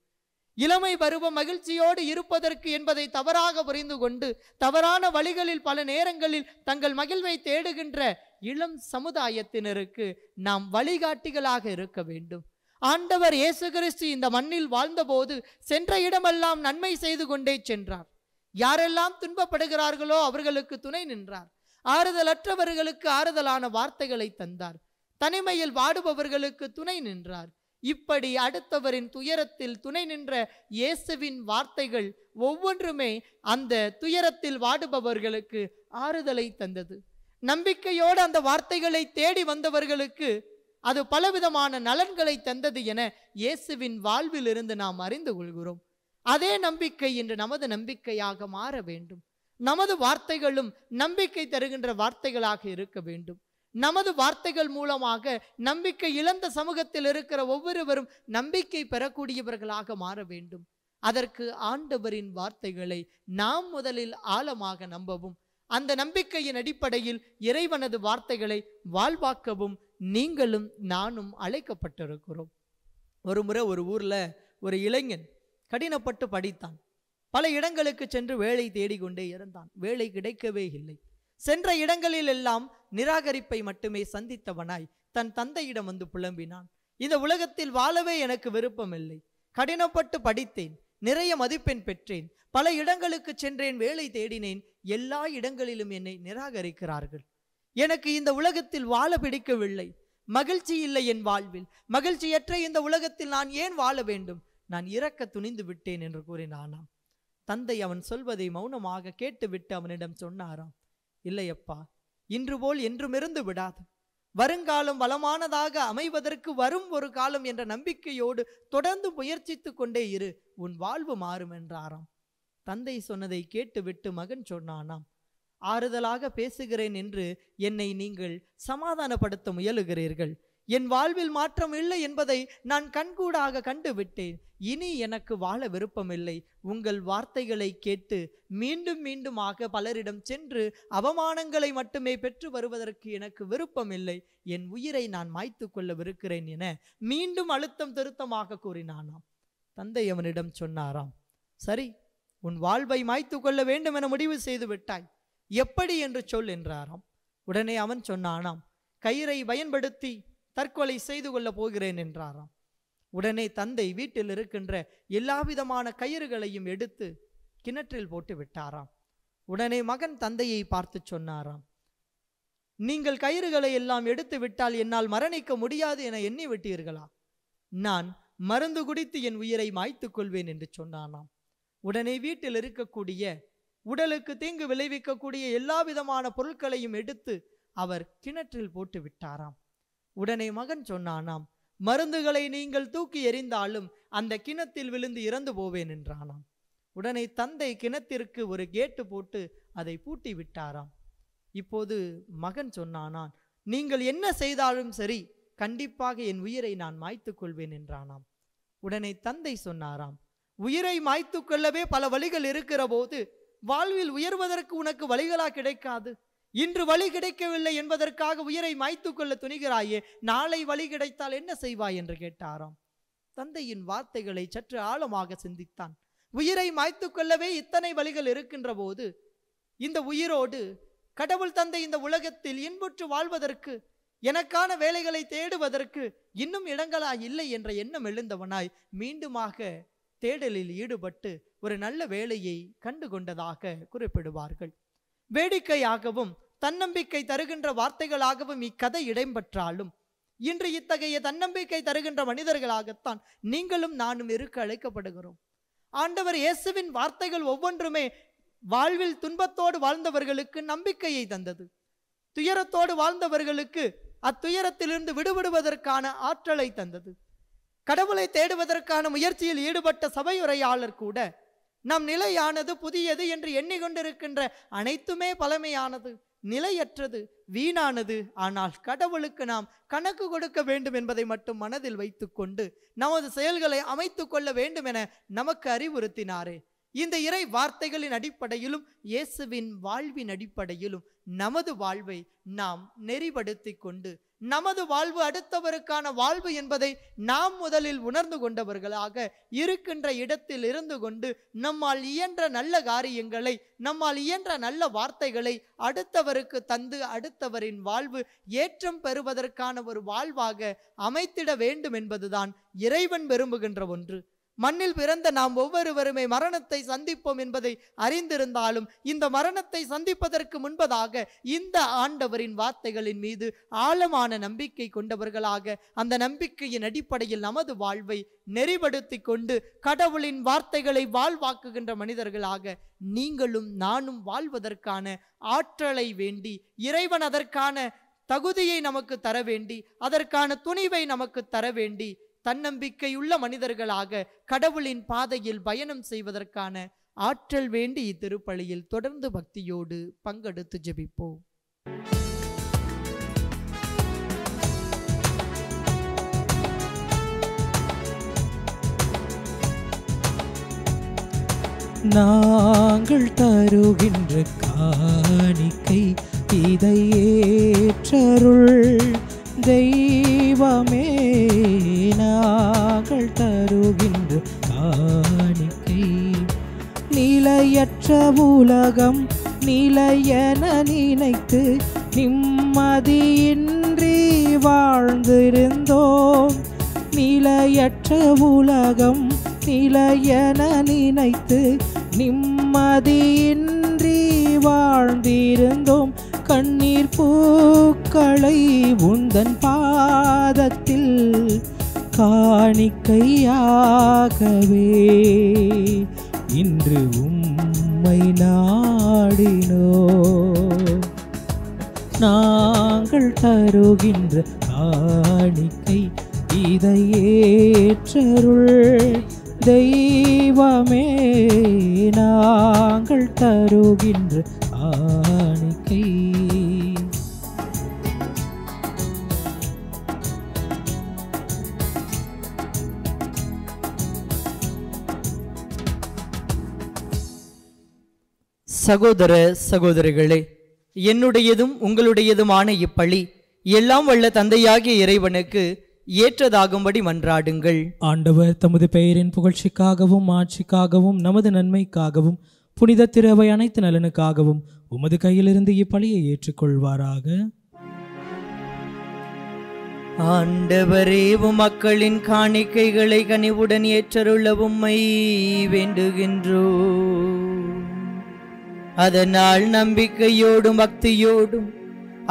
S3: இளமை பருவ மகிழ்ச்சியோடு இருப்பதற்கு என்பதை தவறாக புரிந்து கொண்டு தவறான வழிகளில் பல நேரங்களில் தங்கள் மகிழ்வை தேடுகின்ற இளம் சமுதாயத்தினருக்கு நாம் வழிகாட்டிகளாக இருக்க வேண்டும். ஆண்டவர் இயேசு கிறிஸ்து இந்த மண்ணில் வாழ்ந்தபோது சென்ற இடமெல்லாம் நன்மை செய்து கொண்டே சென்றார். யாரெல்லாம் துன்பப்படுகிறார்களோ அவர்களுக்கு துணை நின்றார். ஆறுதலற்றவர்களுக்கு ஆறுதலான வார்த்தைகளை தந்தார். தனிமையில் வாடுபவர்களுக்கு துணை நின்றார். இப்படி அடுத்தவரின் துயரத்தில் துணை நின்ற இயேசுவின் வார்த்தைகள் ஒவ்வொன்றுமே அந்த துயரத்தில் வாடுபவர்களுக்கு ஆறுதலை தந்தது. நம்பிக்கையோடு அந்த வார்த்தைகளை தேடி வந்தவர்களுக்கு அது பலவிதமான நலன்களை தந்தது என இயேசுவின் வாழ்வில் இருந்து நாம் அறிந்து கொள்கிறோம். அதே நம்பிக்கை இன்று நமது நம்பிக்கையாக மாற வேண்டும். நமது வார்த்தைகளும் நம்பிக்கை தருகின்ற வார்த்தைகளாக இருக்க வேண்டும். நமது வார்த்தைகள் மூலமாக நம்பிக்கை இழந்த சமூகத்தில் இருக்கிற ஒவ்வொருவரும் நம்பிக்கை பெறக்கூடியவர்களாக மாற வேண்டும். அதற்கு ஆண்டவரின் வார்த்தைகளை நாம் முதலில் ஆழமாக நம்பவும் அந்த நம்பிக்கையின் அடிப்படையில் இறைவனது வார்த்தைகளை வாழ்வாக்கவும் நீங்களும் நானும் அழைக்கப்பட்டிருக்கிறோம். ஒரு முறை ஒரு ஊர்ல ஒரு இளைஞன் கடினப்பட்டு படித்தான். பல இடங்களுக்கு சென்று வேலை தேடிக்கொண்டே இருந்தான். வேலை கிடைக்கவே இல்லை. சென்ற இடங்களில் எல்லாம் நிராகரிப்பை மட்டுமே சந்தித்தவனாய் தன் தந்தையிடம் வந்து புலம்பினான். இந்த உலகத்தில் வாழவே எனக்கு விருப்பம் இல்லை. கடினப்பட்டு படித்தேன், நிறைய மதிப்பெண் பெற்றேன், பல இடங்களுக்கு சென்றேன், வேலை தேடினேன், எல்லா இடங்களிலும் என்னை நிராகரிக்கிறார்கள். எனக்கு இந்த உலகத்தில் வாழ பிடிக்கவில்லை, மகிழ்ச்சி இல்லை என் வாழ்வில். மகிழ்ச்சியற்ற இந்த உலகத்தில் நான் ஏன் வாழ வேண்டும்? நான் இறக்க துணிந்து விட்டேன் என்று கூறினானாம். தந்தை அவன் சொல்வதை மௌனமாக கேட்டுவிட்டு அவனிடம் சொன்னாராம், இல்லையப்பா, இன்று போல் என்றும் இருந்து விடாது. வருங்காலம் வளமானதாக அமைவதற்கு வரும் ஒரு காலம் என்ற நம்பிக்கையோடு தொடர்ந்து முயற்சித்து கொண்டே இரு, உன் வாழ்வு மாறும் என்றாராம். தந்தை சொன்னதை கேட்டுவிட்டு மகன் சொன்னானாம், ஆறுதலாக பேசுகிறேன் என்று என்னை நீங்கள் சமாதானப்படுத்த முயலுகிறீர்கள். என் வாழ்வில் மாற்றம் இல்லை என்பதை நான் கண்கூடாக கண்டுவிட்டேன். இனி எனக்கு வாழ விருப்பமில்லை. உங்கள் வார்த்தைகளை கேட்டு மீண்டும் மீண்டுமாக பலரிடம் சென்று அவமானங்களை மட்டுமே பெற்று வருவதற்கு எனக்கு விருப்பமில்லை. என் உயிரை நான் மாய்த்து கொள்ளவிருக்கிறேன் என மீண்டும் அழுத்தம் திருத்தமாக கூறினானாம். தந்தை அவனிடம் சொன்னாராம், சரி, உன் வாழ்வை மாய்த்து கொள்ள வேண்டும் என முடிவு செய்து விட்டாய், எப்படி என்று சொல் என்றாராம். உடனே அவன் சொன்னானாம், கயிறை பயன்படுத்தி தற்கொலை செய்து கொள்ள போகிறேன் என்றாராம். உடனே தந்தை வீட்டில் இருக்கின்ற எல்லா விதமான கயிறுகளையும் எடுத்து கிணற்றில் போட்டு விட்டாராம். உடனே மகன் தந்தையை பார்த்து சொன்னாராம், நீங்கள் கயிறுகளை எல்லாம் எடுத்து விட்டால் என்னால் மரணிக்க முடியாது என எண்ணி விட்டீர்களா? நான் மருந்து குடித்து என் உயிரை மாய்த்துக் கொள்வேன் என்று சொன்னானாம். உடனே வீட்டில் இருக்கக்கூடிய உடலுக்கு தீங்கு விளைவிக்கக்கூடிய எல்லா விதமான பொருட்களையும் எடுத்து அவர் கிணற்றில் போட்டு விட்டாராம். உடனே மகன் சொன்னானாம், மருந்துகளை நீங்கள் தூக்கி எறிந்தாலும் அந்த கிணத்தில் விழுந்து இறந்து போவேன் என்றானாம். உடனே தந்தை கிணத்திற்கு ஒரு கேட்டு போட்டு அதை பூட்டி விட்டாராம். இப்போது மகன் சொன்னானான், நீங்கள் என்ன செய்தாலும் சரி, கண்டிப்பாக என் உயிரை நான் மாய்த்துக் கொள்வேன் என்றானாம். உடனே தந்தை சொன்னாராம், உயிரை மாய்த்து கொள்ளவே பல வழிகள் இருக்கிற போது வாழ்வில் உயர்வதற்கு உனக்கு வழிகளா கிடைக்காது? இன்று வழி கிடைக்கவில்லை என்பதற்காக உயிரை மாய்த்து கொள்ள துணிகிறாயே, நாளை வழி கிடைத்தால் என்ன செய்வாய் என்று கேட்டாராம். தந்தையின் வார்த்தைகளை சற்று ஆழமாக சிந்தித்தான். உயிரை மாய்த்து கொள்ளவே இத்தனை வழிகள் இருக்கின்ற போது இந்த உயிரோடு கடவுள் தந்தை இந்த உலகத்தில் இன்புற்று வாழ்வதற்கு, எனக்கான வேலைகளை தேடுவதற்கு இன்னும் இடங்களா இல்லை என்ற எண்ணம் எழுந்தவனாய் மீண்டுமாக தேடலில் ஈடுபட்டு ஒரு நல்ல வேலையை கண்டு கொண்டதாக குறிப்பிடுவார்கள். வேடிக்கையாகவும் தன்னம்பிக்கை தருகின்ற வார்த்தைகளாகவும் இக்கதை இடம்பெற்றாலும் இன்று இத்தகைய தன்னம்பிக்கை தருகின்ற மனிதர்களாகத்தான் நீங்களும் நானும் இருக்க அழைக்கப்படுகிறோம். ஆண்டவர் இயேசுவின் வார்த்தைகள் ஒவ்வொன்றுமே வாழ்வில் துன்பத்தோடு வாழ்ந்தவர்களுக்கு நம்பிக்கையை தந்தது. துயரத்தோடு வாழ்ந்தவர்களுக்கு அத்துயரத்திலிருந்து விடுபடுவதற்கான ஆற்றலை தந்தது. கடவுளை தேடுவதற்கான முயற்சியில் ஈடுபட்ட சபையுரையாளர் கூட நம் நிலையானது புதியது என்று எண்ணிக்கொண்டிருக்கின்ற அனைத்துமே பழமையானது, நிலையற்றது, வீணானது. ஆனால் கடவுளுக்கு நாம் கணக்கு கொடுக்க வேண்டும் என்பதை மட்டும் மனதில் வைத்துக்கொண்டு நமது செயல்களை அமைத்து கொள்ள வேண்டும் என நமக்கு அறிவுறுத்தினாரே. இந்த இறை வார்த்தைகளின் அடிப்படையிலும் இயேசுவின் வாழ்வின் அடிப்படையிலும் நமது வாழ்வை நாம் நெறிப்படுத்தி கொண்டு நமது வாழ்வு அடுத்தவருக்கான வாழ்வு என்பதை நாம் முதலில் உணர்ந்து கொண்டவர்களாக இருக்கின்ற இடத்தில் இருந்து கொண்டு நம்மால் இயன்ற நல்ல காரியங்களை, நம்மால் இயன்ற நல்ல வார்த்தைகளை அடுத்தவருக்கு தந்து அடுத்தவரின் வாழ்வு ஏற்றம் பெறுவதற்கான ஒரு வாழ்வாக அமைத்திட வேண்டும் என்பதுதான் இறைவன் விரும்புகின்ற ஒன்று. மண்ணில் பிறந்த நாம் ஒவ்வொருவருமே மரணத்தை சந்திப்போம் என்பதை அறிந்திருந்தாலும் இந்த மரணத்தை சந்திப்பதற்கு முன்பதாக இந்த ஆண்டவரின் வார்த்தைகளின் மீது ஆழமான நம்பிக்கை கொண்டவர்களாக அந்த நம்பிக்கையின் அடிப்படையில் நமது வாழ்வை நெறிப்படுத்தி கொண்டு கடவுளின் வார்த்தைகளை வாழ்வாக்குகின்ற மனிதர்களாக நீங்களும் நானும் வாழ்வதற்கான ஆற்றலை வேண்டி, இறைவன் அதற்கான தகுதியை நமக்கு தர வேண்டி, அதற்கான துணிவை நமக்கு தர வேண்டி, தன்னம்பிக்கையுள்ள மனிதர்களாக கடவுளின் பாதையில் பயணம் செய்வதற்கான ஆற்றல் வேண்டி இத்திருப்பலியில் தொடர்ந்து பக்தியோடு பங்கெடுத்து ஜெபிப்போம்.
S2: நாங்கள் தருகின்ற காணிக்கை இதை ஏற்றருள் தெய்வமே. நாங்கள் தருகின்ற காணிக்கை நிலையற்ற உலகம் நிலையென நினைத்து நிம்மதியின்றி வாழ்ந்திருந்தோம். நிலையற்ற உலகம் நிலையென நினைத்து நிம்மதியின்றி வாழ்ந்திருந்தோம். கண்ணீர் பூக்களை உந்தன் பாதத்தில் காணிக்கையாகவே இன்று உம்மை நாடினோ. நாங்கள் தருகின்ற காணிக்கை இதை ஏற்றருள் தெய்வமே. நாங்கள் தருகின்ற காணிக்கை.
S3: சகோதர சகோதரிகளே, என்னுடையதும் உங்களுடையதுமான இப்பலி எல்லாம் வல்ல தந்தையாகிய இறைவனுக்கு ஏற்றதாகும்படி மன்றாடுங்கள்.
S2: ஆண்டவர் தமது பெயரின் புகழ்ச்சிக்காகவும் ஆட்சிக்காகவும் நமது நன்மைக்காகவும் புனித திரவை அனைத்து நலனுக்காகவும் உமது கையிலிருந்து இப்பலியை ஏற்றுக்கொள்வாராக.
S3: ஆண்டவரே, மக்களின் காணிக்கைகளை கனிவுடன் ஏற்றருள உம்மை வேண்டுகின்றோ. அதனால் நம்பிக்கையோடும் பக்தியோடும்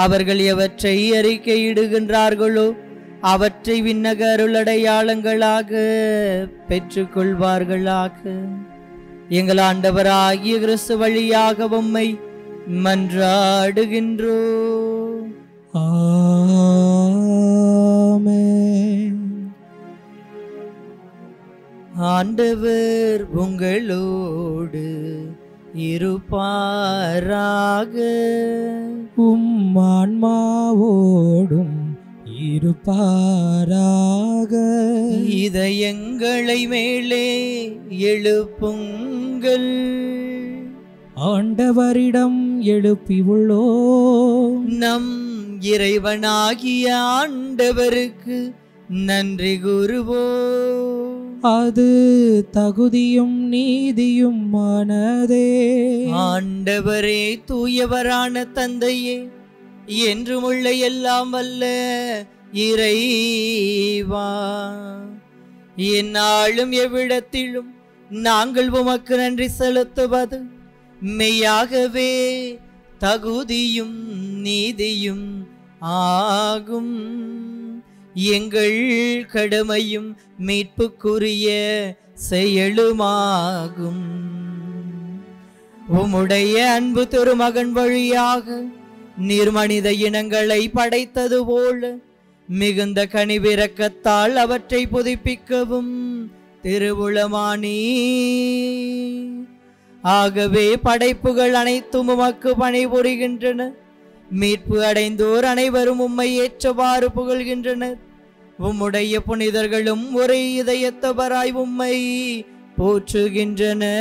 S3: அவர்கள் எவற்றை அறிக்கையிடுகின்றார்களோ அவற்றை விண்ணக அருளடையாளங்களாக பெற்றுக்கொள்வார்களாக. எங்கள் ஆண்டவராகிய கிறிஸ்து வழியாக உம்மை மன்றாடுகின்றோ.
S2: ஆமென்.
S3: ஆண்டவர் உங்களோடு இருப்பாராக.
S2: உம் ஆன்மாவோடும் இருப்பாராக.
S3: இதயங்களை மேலே எழுப்புங்கள்.
S2: ஆண்டவரிடம் எழுப்பி உள்ளோ.
S3: நம் இறைவனாகிய ஆண்டவருக்கு நன்றி கூறுவோம்.
S2: அது தகுதியும் நீதியும் ஆனதே.
S3: ஆண்டவரே, தூயவரான தந்தையே, என்றும் உள்ள எல்லாம் வல்ல இறைவா, எந்நாளும் எவ்விடத்திலும் நாங்கள் உமக்கு நன்றி செலுத்துவது மெய்யாகவே தகுதியும் நீதியும் ஆகும். எங்கள் கடமையும் மீட்புக்குரிய செயலுமாகும். உம்முடைய அன்பு திருமகன் வழியாக நீர் மனித இனங்களை படைத்தது போல மிகுந்த கனிவிரக்கத்தால் அவற்றை புதுப்பிக்கவும் திருவுளமானி. ஆகவே படைப்புகள் அனைத்தும் உமக்கு பணிபுரிகின்றன. மீட்பு அடைந்தோர் அனைவரும் உம்மை ஏற்றவாறு புகழ்கின்றனர். உம்முடைய புனிதர்களும் ஒரே இதயத்தவராய் உம்மை போற்றுகின்றனர்.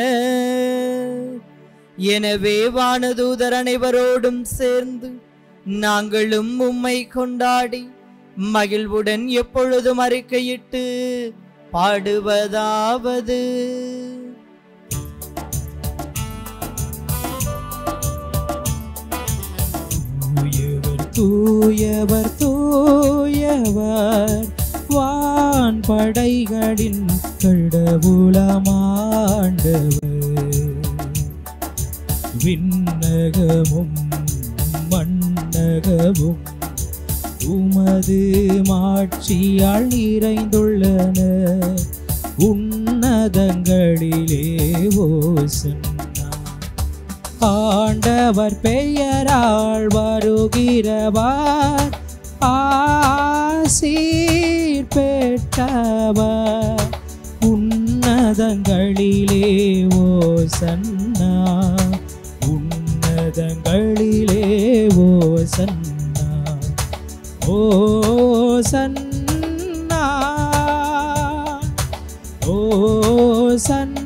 S3: எனவே வானதூதர் அனைவரோடும் சேர்ந்து நாங்களும் உம்மை கொண்டாடி மகிழ்வுடன் எப்பொழுதும் அறிக்கையிட்டு பாடுவதாவது:
S2: தூயவர் தூயவர் வான் படைகளின் கடவுளமாண்டவர். விண்ணகமும் மண்ணகமும் உமது மாட்சியால் நிறைந்துள்ளன. உன்னதங்களிலே ஓசன்னா. ஆண்டவர் பெயரால் வருகிறவர் ஆசீர் பெற்றவர். உன்னதங்களிலே ஓசன்னா. உன்னதங்களிலே ஓசன்னா. ஓசன்னா ஓசன்னா.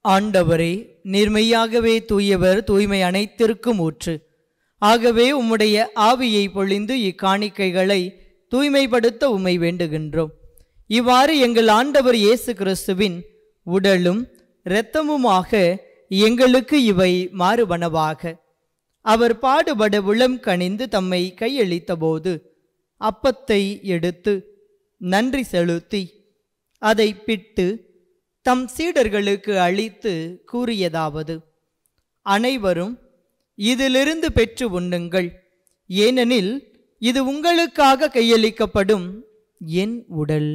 S3: ஆண்டவரே, நீர்மையாகவே தூயவர், தூய்மை அனைத்திற்கும் ஊற்று. ஆகவே உம்முடைய ஆவியை பொழிந்து இக்காணிக்கைகளை தூய்மைப்படுத்த உம்மை வேண்டுகின்றோம். இவ்வாறு எங்கள் ஆண்டவர் இயேசு கிறிஸ்துவின் உடலும் இரத்தமுமாக எங்களுக்கு இவை மாறுபனவாக. அவர் பாடுபட உளம் கனிந்து தம்மை கையளித்த போது அப்பத்தை எடுத்து நன்றி செலுத்தி அதை பிட்டு தம் சீடர்களுக்கு அளித்து கூறியதாவது: அனைவரும் இதிலிருந்து பெற்று உண்ணுங்கள், ஏனெனில் இது உங்களுக்காக கையளிக்கப்படும் என் உடல்.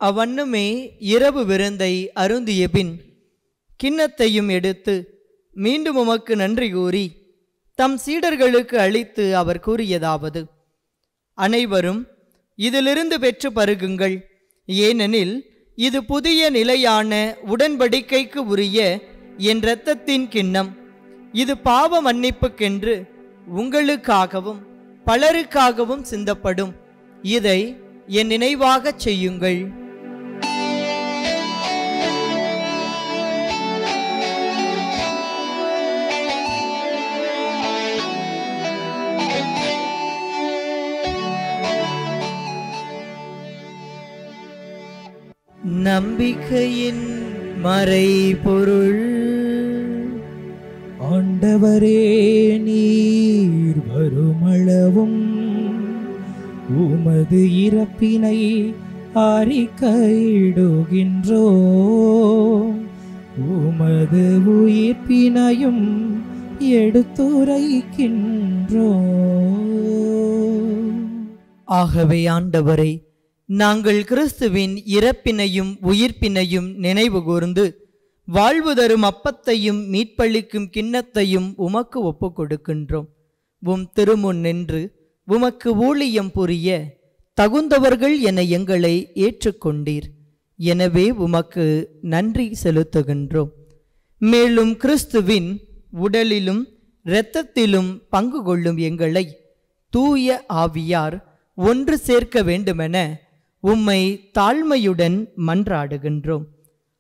S3: அவ்வண்ணமே இரவு விருந்தை அருந்திய பின் கிண்ணத்தையும் எடுத்து மீண்டும் உமக்கு நன்றி கூறி தம் சீடர்களுக்கு அளித்து அவர் கூறியதாவது: அனைவரும் இதிலிருந்து பெற்று பருகுங்கள், ஏனெனில் இது புதிய நிலையான உடன்படிக்கைக்கு உரிய என் இரத்தத்தின் கிண்ணம். இது பாவ மன்னிப்புக்கென்று உங்களுக்காகவும் பலருக்காகவும் சிந்தப்படும். இதை என் நினைவாகச் செய்யுங்கள். நம்பிக்கையின் மறைபொருள்.
S2: ஆண்டவரே, நீர் வருமளவும் உமது இறப்பினை அறிக்கையிடுகின்றோம், உமது உயிர்ப்பினையும் எடுத்துரைக்கின்றோம்.
S3: ஆகவே ஆண்டவரே, நாங்கள் கிறிஸ்துவின் இறப்பினையும் உயிர்ப்பினையும் நினைவு கூர்ந்து வாழ்வு தரும் அப்பத்தையும் மீட்பளிக்கும் கிண்ணத்தையும் உமக்கு ஒப்புக் கொடுக்கின்றோம். உம் திருமுன் நின்று உமக்கு ஊழியம் புரிய தகுந்தவர்கள் என எங்களை ஏற்றுக்கொண்டீர். எனவே உமக்கு நன்றி செலுத்துகின்றோம். மேலும் கிறிஸ்துவின் உடலிலும் இரத்தத்திலும் பங்கு கொள்ளும் எங்களை தூய ஆவியார் ஒன்று சேர்க்க வேண்டுமென உம்மை தாழ்மையுடன் மன்றாடுகின்றோம்.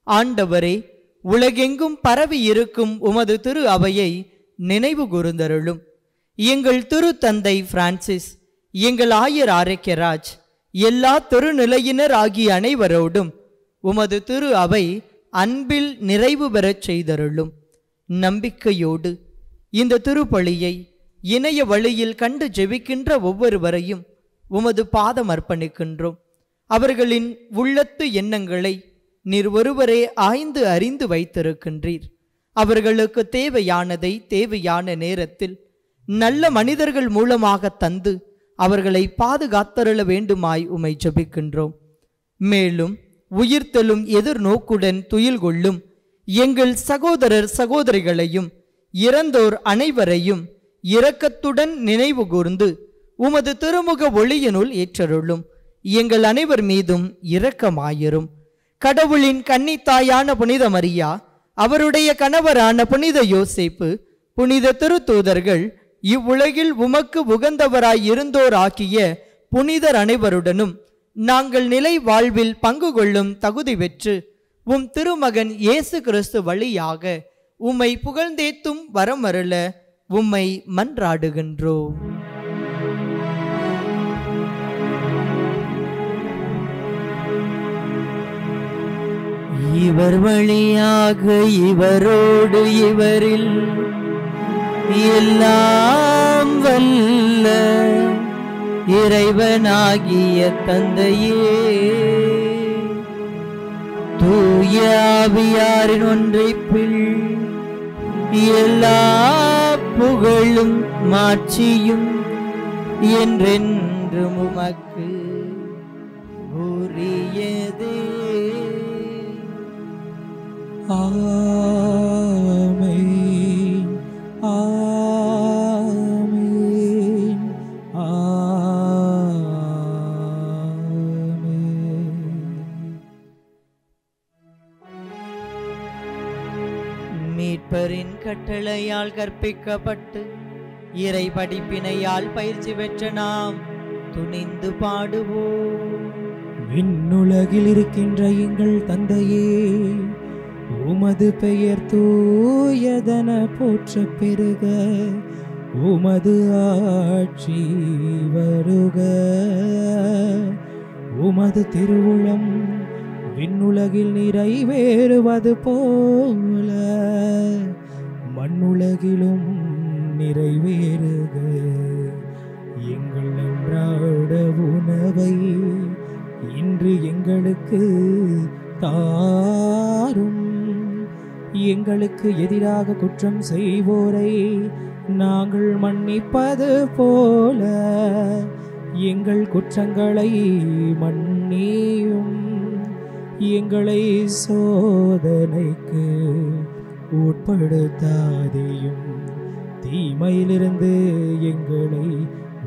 S3: ஆண்டவரே, உலகெங்கும் பரவி இருக்கும் உமது திரு அவையை நினைவு கூர்ந்தருளும். எங்கள் திருத்தந்தை பிரான்சிஸ், எங்கள் ஆயர் ஆரோக்கியராஜ், எல்லா திருநிலையினர் ஆகிய அனைவரோடும் உமது திரு அவை அன்பில் நிறைவு பெறச் செய்தருளும். நம்பிக்கையோடு இந்த திருப்பலியை இணைய வழியில் கண்டு ஜெபிக்கின்ற ஒவ்வொருவரையும் உமது பாதம் அர்ப்பணிக்கின்றோம். அவர்களின் உள்ளத்து எண்ணங்களை நீர் ஒருவரே ஆய்ந்து அறிந்து வைத்திருக்கின்றீர். அவர்களுக்கு தேவையானதை தேவையான நேரத்தில் நல்ல மனிதர்கள் மூலமாக தந்து அவர்களை பாதுகாத்தருள வேண்டுமாய் உம்மை ஜெபிக்கின்றோம். மேலும் உயிர்த்தெழும் எதிர்நோக்குடன் துயில் கொள்ளும் எங்கள் சகோதரர் சகோதரிகளையும் இறந்தோர் அனைவரையும் இரக்கத்துடன் நினைவு கூர்ந்து உமது திருமுக ஒளியினுள் ஏற்றருளும். எங்கள் அனைவர் மீதும் இரக்கமாயிரும். கடவுளின் கன்னித்தாயான புனித மரியா, அவருடைய கணவரான புனித யோசேப்பு, புனித திருத்தூதர்கள், இவ்வுலகில் உமக்கு உகந்தவராய் இருந்தோர் ஆகிய புனிதர் அனைவருடனும் நாங்கள் நிலை வாழ்வில் பங்கு கொள்ளும் தகுதி பெற்று உம் திருமகன் இயேசு கிறிஸ்து வழியாக உம்மை புகழ்ந்தேத்தும் வரமருள உம்மை மன்றாடுகின்றோம். இவர் வழியாக இவரோடு இவரில் எல்லாம் வல்ல இறைவனாகிய தந்தையே, தூய ஆவியாரின் ஒன்றைப்பில் எல்லா புகழும் மாட்சியும் என்றென்றும் உமக்கு உரியதே.
S2: ஆமென், ஆமென், ஆமென்.
S3: மீட்பரின் கட்டளையால் கற்பிக்கப்பட்டு இறை படிப்பினையால் பயிற்சி பெற்ற நாம் துணிந்து பாடுவோம்.
S2: விண்ணுலகில் இருக்கின்ற எங்கள் தந்தையே, உமது பெயர் தூயதென போற்றப் பெறுக. உமது ஆட்சி வருக. உமது திருவுளம் விண்ணுலகில் நிறைவேறுவது போல மண்ணுலகிலும் நிறைவேறுக. எங்கள் அன்றாட உணவை இன்று எங்களுக்கு தாரும். எங்களுக்கு எதிராக குற்றம் செய்வோரை நாங்கள் மன்னிப்பது போல எங்கள் குற்றங்களை மன்னியும். எங்களை சோதனைக்கு உட்படுத்தாதேயும், தீமையிலிருந்து எங்களை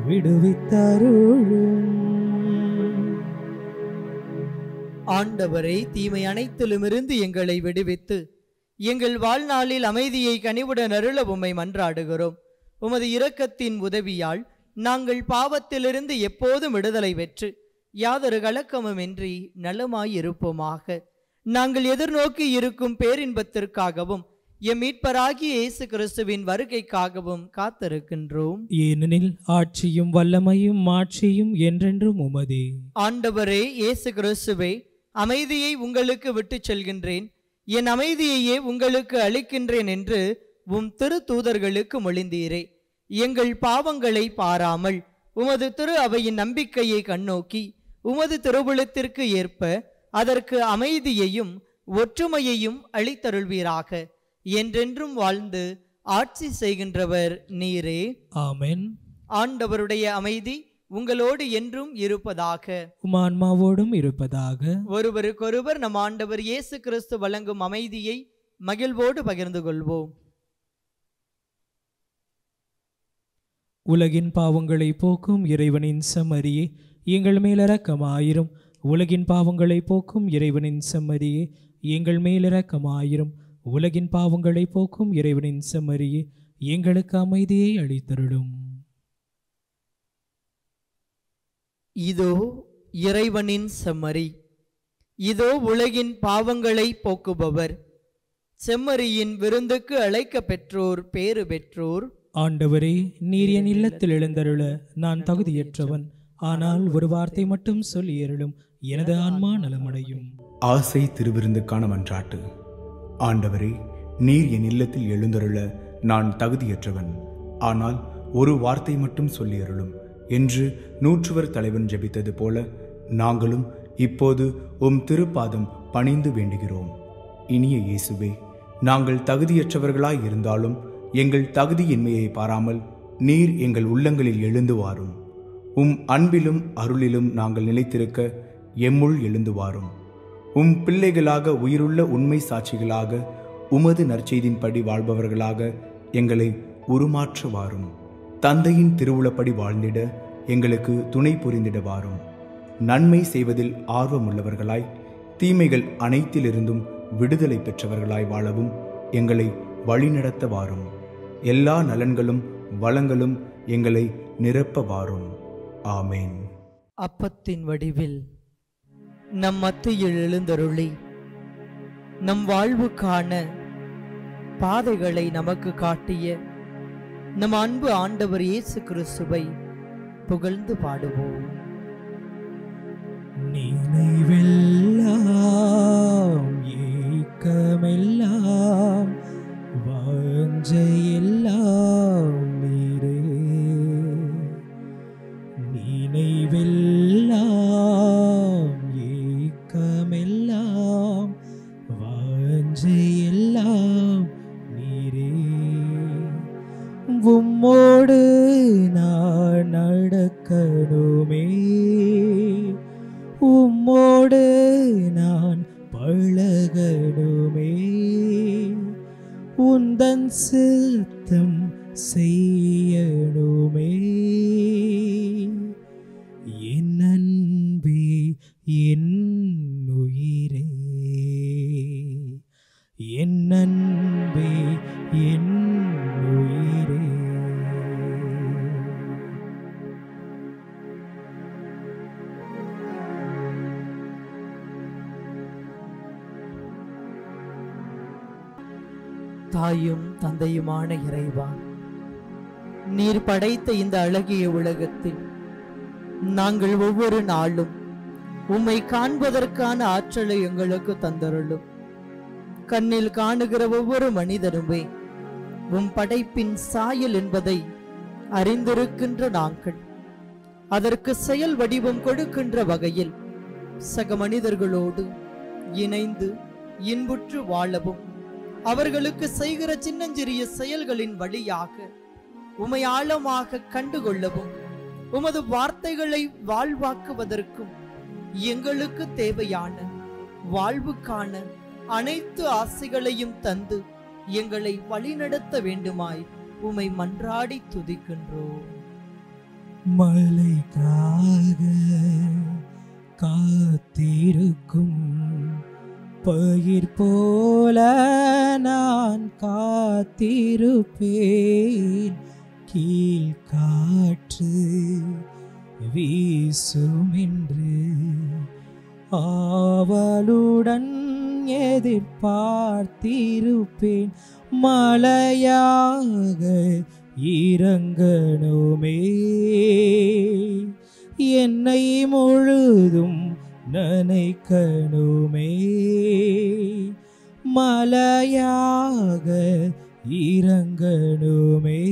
S2: விடுவித்தருளும்.
S3: ஆண்டவரை, தீமை அனைத்திலுமிருந்து எங்களை விடுவித்து எங்கள் வாழ்நாளில் அமைதியை கனிவுடன் அருள உம்மை மன்றாடுகிறோம். உமது இரக்கத்தின் உதவியால் நாங்கள் பாவத்திலிருந்து எப்போதும் விடுதலை பெற்று யாதொரு கலக்கமுமின்றி நலமாயிருப்போமாக. நாங்கள் எதிர்நோக்கி இருக்கும் பேரின்பத்திற்காகவும் எம் மீட்பராகிய இயேசு கிறிஸ்துவின் வருகைக்காகவும் காத்திருக்கின்றோம்.
S2: ஏனெனில் ஆட்சியும் வல்லமையும் மாட்சியும் என்றென்றும் உமதே.
S3: ஆண்டவரே இயேசு கிறிஸ்துவே, அமைதியை உங்களுக்கு விட்டுச் செல்கின்றேன், என் அமைதியையே உங்களுக்கு அளிக்கின்றேன் என்று உம் திரு தூதர்களுக்கு மொழிந்தீரே. எங்கள் பாவங்களை பாராமல் உமது திரு அவையின் நம்பிக்கையை கண்ணோக்கி உமது திருவுளத்திற்கு ஏற்ப அதற்கு அமைதியையும் ஒற்றுமையையும் அளித்தருள்வீராக. என்றென்றும் வாழ்ந்து ஆட்சி செய்கின்றவர் நீரே.
S2: ஆமென்.
S3: ஆண்டவருடைய அமைதி உங்களோடு என்றும் இருப்பதாக.
S2: உம் ஆன்மாவோடும் இருப்பதாக.
S3: ஒருவருக்கொருவர் நம் ஆண்டவர் இயேசு கிறிஸ்து வழங்கும் அமைதியை மகிழ்வோடு பகிர்ந்து கொள்வோம்.
S2: உலகின் பாவங்களை போக்கும் இறைவனின் செம்மறியே, எங்கள் மேல் இரக்கமாயிரும். உலகின் பாவங்களை போக்கும் இறைவனின் செம்மறியே, எங்கள் மேல் இரக்கமாயிரும். உலகின் பாவங்களை போக்கும் இறைவனின் செம்மறியே, எங்களுக்கு அமைதியை அளித்தருளும்.
S3: இதோ இறைவனின் செம்மறி, இதோ உலகின் பாவங்களை போக்குபவர். செம்மறியின் விருந்துக்கு அழைக்க பெற்றோர் பேறு பெற்றோர்.
S2: ஆண்டவரே, நீர் என் இல்லத்தில் எழுந்தருள நான் தகுதியற்றவன். ஆனால் ஒரு வார்த்தை மட்டும் சொல்லி அருளும், எனது ஆன்மா நலமடையும்.
S5: ஆசை திருவிருந்துக்கான மன்றாட்டு. ஆண்டவரே, நீர் என் இல்லத்தில் எழுந்தருள நான் தகுதியற்றவன். ஆனால் ஒரு வார்த்தை மட்டும் சொல்லி அருளும் என்று நூற்றுவர் தலைவன் ஜெபித்தது போல நாங்களும் இப்போது உம் திருப்பாதம் பணிந்து வேண்டுகிறோம். இனிய இயேசுவே, நாங்கள் தகுதியற்றவர்களாய் இருந்தாலும் எங்கள் தகுதியின்மையை பாராமல் நீர் எங்கள் உள்ளங்களில் எழுந்து வாரும். உம் அன்பிலும் அருளிலும் நாங்கள் நிலைத்திருக்க எம்முள் எழுந்து வாரும். உம் பிள்ளைகளாக உயிருள்ள உண்மை சாட்சிகளாக உமது நற்செய்தின்படி வாழ்பவர்களாக எங்களை உருமாற்ற வாரும். தந்தையின் திருவுளப்படி வாழ்ந்திட எங்களுக்கு துணை புரிந்திட வாரும். நன்மை செய்வதில் ஆர்வமுள்ளவர்களாய் தீமைகள் அனைத்திலிருந்தும் விடுதலை பெற்றவர்களாய் வாழவும் எங்களை வழிநடத்த வாரும். எல்லா நலன்களும் வளங்களும் எங்களை நிரப்ப வாரும். ஆமேன்.
S3: அப்பத்தின் வடிவில் நம் மத்தியில் எழுந்தருளி நம் வாழ்வுக்கான பாதைகளை நமக்கு காட்டிய நம் அன்பு ஆண்டவர் இயேசு கிறிஸ்துவை புகழ்ந்து பாடுவோம்.
S2: நினைவெல்லாம் ஏக்கமெல்லாம் வாஞ்சையெல்லாம் நீரே. நினைவெல்லாம் ஏக்கமெல்லாம் வாஞ்சையெல்லாம் நீரே. உம்மோடு நான் நடக்கணுமே, உம்மோடு நான் பழகணுமே, உந்தன் சித்தம் செய்யணுமே. என் அன்பே என் உயிரே, என் அன்பே என் உயிரே.
S3: தாயும் தந்தையுமான இறைவா, நீர் படைத்த இந்த அழகிய உலகத்தில் நாங்கள் ஒவ்வொரு நாளும் உம்மை காண்பதற்கான ஆற்றலை எங்களுக்கு தந்தருளும். கண்ணில் காணுகிற ஒவ்வொரு மனிதனுமே உம் படைப்பின் சாயல் என்பதை அறிந்திருக்கின்ற நாங்கள் அதற்கு செயல் வடிவம் கொடுக்கின்ற வகையில் சக மனிதர்களோடு இணைந்து இன்புற்று வாழவும், அவர்களுக்கு செய்கிற சின்னஞ்சிறிய செயல்களின் வழியாக உமை ஆழமாக கண்டுகொள்ளவும், உமது வார்த்தைகளை வாழ்வாக்குவதற்கும் எங்களுக்கு தேவையான வாழ்வுக்கான அனைத்து ஆசைகளையும் தந்து எங்களை வழிநடத்த வேண்டுமாய் உமை மன்றாடி துதிக்கின்றோம்.
S2: மலைக்காக காத்திருக்கும் பயிர் போல நான் காத்திருப்பேன், கீழ்காற்று வீசுமென்று ஆவலுடன் எதிர்பார்த்திருப்பேன். மழையாக இறங்கணுமே, என்னை முழுதும் நனைக்கணுமே. மழையாக இறங்கணுமே,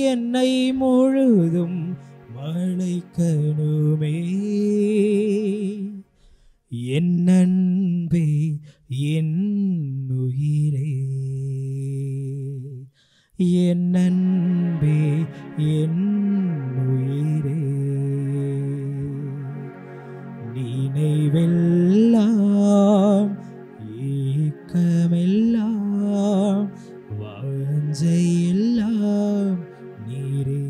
S2: என்னை முழுதும் மழைக்கணுமே. என் அன்பே என் உயிரே, என் அன்பே என் உயிரே, நினைவெல்லாம் ஏக்கமெல்லாம் வாஞ்சையெல்லாம் நீரே.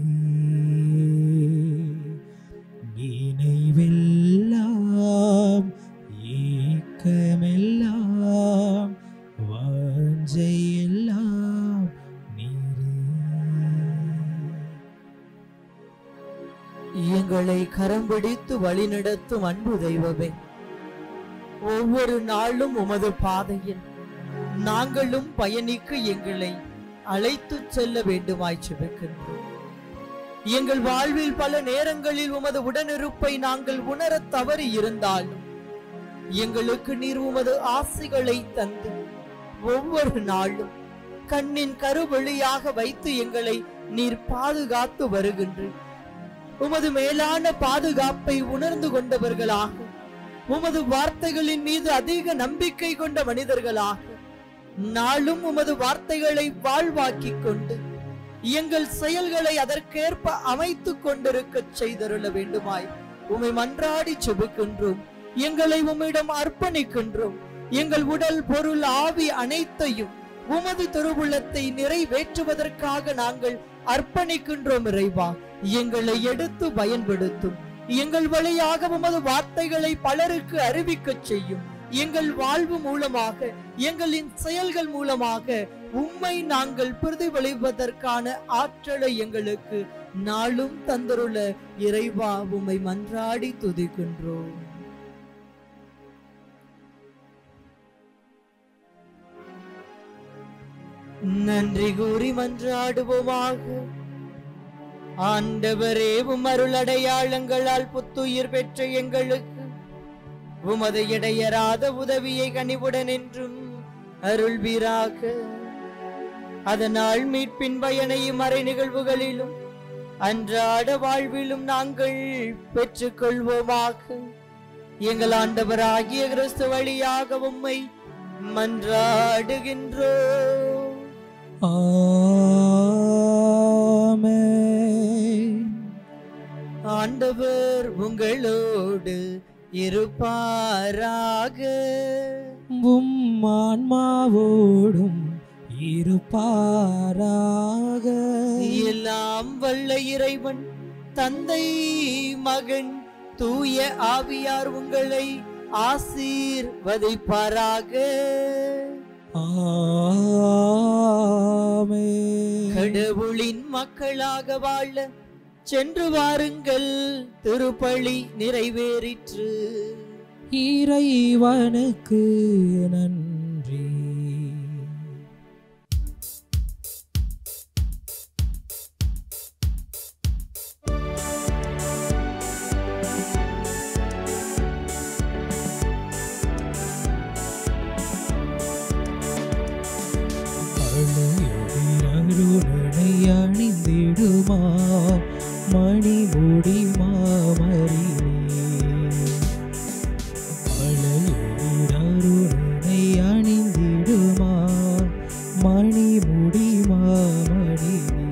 S2: நினைவெல்லாம் ஏக்கமெல்லாம் வாஞ்சையெல்லாம் நீரே.
S3: எங்களை கரம் பிடித்து வழிநடத்தும் அன்பு தெய்வமே, ஒவ்வொரு நாளும் உமது பாதையில் நாங்களும் பயணிக்க எங்களை அழைத்து செல்ல வேண்டுமாய் ஜெபிக்கின்றோம். எங்கள் வாழ்வில் பல நேரங்களில் உமது உடனிருப்பை நாங்கள் உணரத் தவறி இருந்தாலும் எங்களுக்கு நீர் உமது ஆசைகளை தந்து ஒவ்வொரு நாளும் கண்ணின் கருவழியாக வைத்து எங்களை நீர் பாதுகாத்து வருகின்றீர். உமது மேலான பாதுகாப்பை உணர்ந்து கொண்டவர்களாக, உமது வார்த்தைகளின் மீது அதிக நம்பிக்கை கொண்ட மனிதர்களாக நாளும் உமது வார்த்தைகளை வாழ்வாக்கிக் கொண்டு எங்கள் செயல்களை அதற்கேற்ப அமைத்துக் கொண்டிருக்க செய்தருள வேண்டுமாய் உம்மை மன்றாடி ஜெபிக்கின்றோம். எங்களை உம்மிடம் அர்ப்பணிக்கின்றோம். எங்கள் உடல் பொருள் ஆவி அனைத்தையும் உமது திருவுள்ளத்தை நிறைவேற்றுவதற்காக நாங்கள் அர்ப்பணிக்கின்றோம். இறைவா, எங்களை எடுத்து பயன்படுத்தும். எங்கள் வழியாக உமது வார்த்தைகளை பலருக்கு அறிவிக்க செய்யும். எங்கள் வாழ்வு மூலமாக, எங்களின் செயல்கள் மூலமாக உம்மை நாங்கள் பிரதிபலிப்பதற்கான ஆற்றலை எங்களுக்கு நாளும் தந்தருள இறைவா உம்மை மன்றாடி துதிக்கின்றோம். நன்றி கூறி மன்றாடுவோமாக. ஆண்டவரே, உம் அருள் அடையாளங்களால் புத்துயிர் பெற்ற எங்களுக்கு உமது இடையராத உதவியை கனிவுடன் என்றும் அருள்வீராக. அதனால் மீட்பின் பயனையும் மறை நிகழ்வுகளிலும் அன்றாட வாழ்விலும் நாங்கள் பெற்றுக் கொள்வோமாக. எங்கள் ஆண்டவராகிய கிறிஸ்து வழியாக உம்மை மன்றாடுகின்றோம்.
S2: ஆமென்.
S3: ஆண்டவர் உங்களோடு இருப்பாராக.
S2: உம் ஆன்மாவோடும் இருப்பாராக.
S3: எல்லாம் வல்ல இறைவன் தந்தை, மகன், தூய ஆவியார் உங்களை ஆசீர்வதிப்பாராக.
S2: ஆமென்.
S3: கடவுளின் மக்களாக வாழ சென்று வாருங்கள், திருப்பலி நிறைவேறிற்று.
S2: இறைவனுக்கு நன்றி. அருணை அணிந்திடுமா மணி முடி மாமரினே. அருணை அணிந்திடுமா மணி முடி மாமரினே.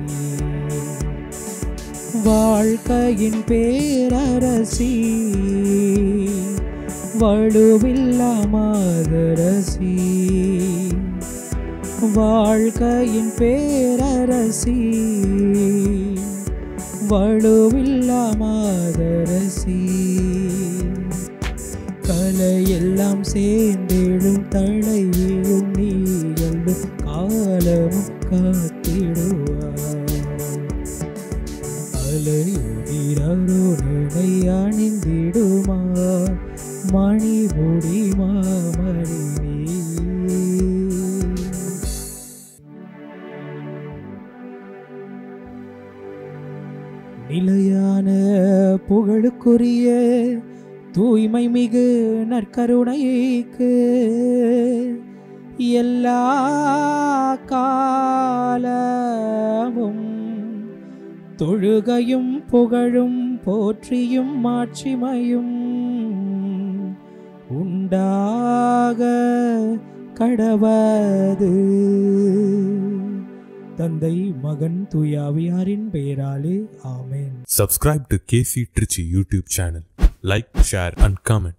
S2: வாழ்க்கையின் பேரரசி, வலுவில்லா மாதரசி. வாழ்க்கையின் பேரரசி, வலுவில்லா மாதரசி. அலையெல்லாம் சேர்ந்தெழும் தழையிலும் நீங்களும் காலமும் காத்திடுவார். அலையுதிரருணை அணிந்திடுமா மணிமுடி மாமணி நீ. நிலையான புகழுக்குரிய தூய்மை மிகு நற்கருணைக்கு எல்லா காலமும் தொழுகையும் புகழும் போற்றியும் மாட்சிமையும் உண்டாக கடவது. தந்தை மகன் தூயாவியாரின் பெயராலே ஆமென்.
S1: Subscribe to KC Trichy YouTube channel. Like, share and comment.